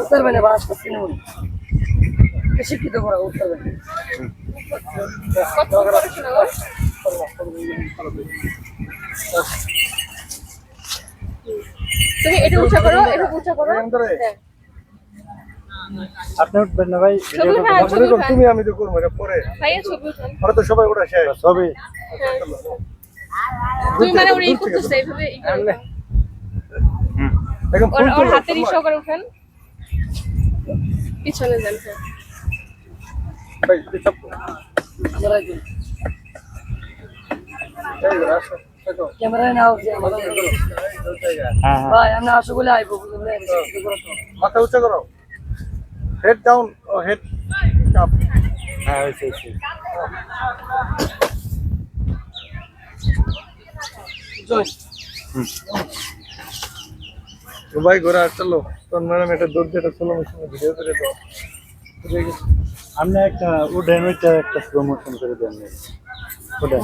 উত্তর মানে বাস করতে নেব শিক্ষিত করা উত্তর মানে তুমি এটা উঁচা করো, এটা উঁচা করো। আপনি উঠবেন না ভাই? তুমি আমি তো করবো পরে ভাইয়া ছবি উঠান। ওরা তো সবাই ওটা শেষ সবই তুমি মানে ওর এই করতেছে এইভাবে এখন ফুল ওর হাতের ইশারা করে উঠান। পিছনে যান। ভাই পিছাপ ক্যামেরায় নাও যে আমাদের ভাই আমরা আসো বলে আইবো বুঝলে মাথা উঁচা করো হেড ডাউন ও হেড আপ হ্যাঁ হয়েছে ভাই ঘোরা চলো তোর ম্যাডাম এটা দৌড় দিয়ে চলো ভিডিও করে দাও আপনি একটা উডেন ওইটা একটা প্রমোশন করে দেন উডেন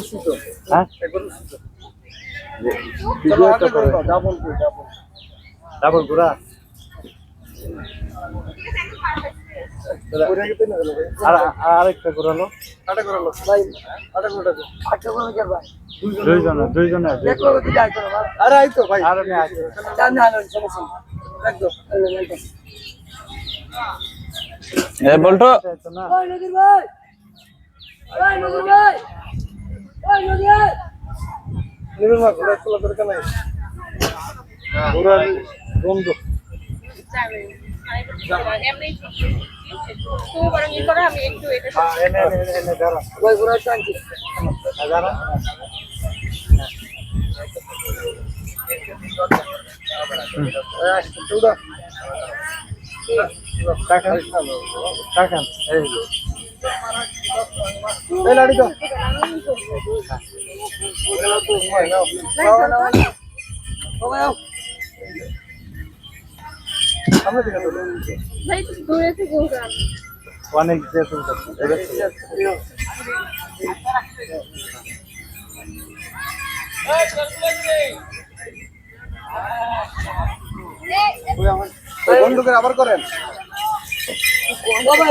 হ্যাঁ চলো আগে করে দাও ডাবল ডাবল ঘোরা আর আরেকটা ঘোরালো আটা করালো ভাই আটা করে দাও আচ্ছা বলো কে ভাই দুইজনে দেখো কি যাই করো ভাই আরে আই তো ভাই আর আমি আছি সামনে আলো সমস্যা একদম এ বলতো না ওই নদীর ভাই ওই নদীর ভাই ওই নদীর ভাই নিবেন না ঘোরা চলা দরকার নাই ঘোরা বন্ধ এমনি তুমি বরং ই করো, আমি একটু এটা এনে দাঁড়া ভাই ঘোরা শান্তি দাঁড়া চৌদা কাকান এই এই লাড়ি দাও ও ভাই আমরা দিকে তো ভাই দূরে থেকে উঠান। অনেক যে তুমি বন্ধ করে আবার করেন ও ভাই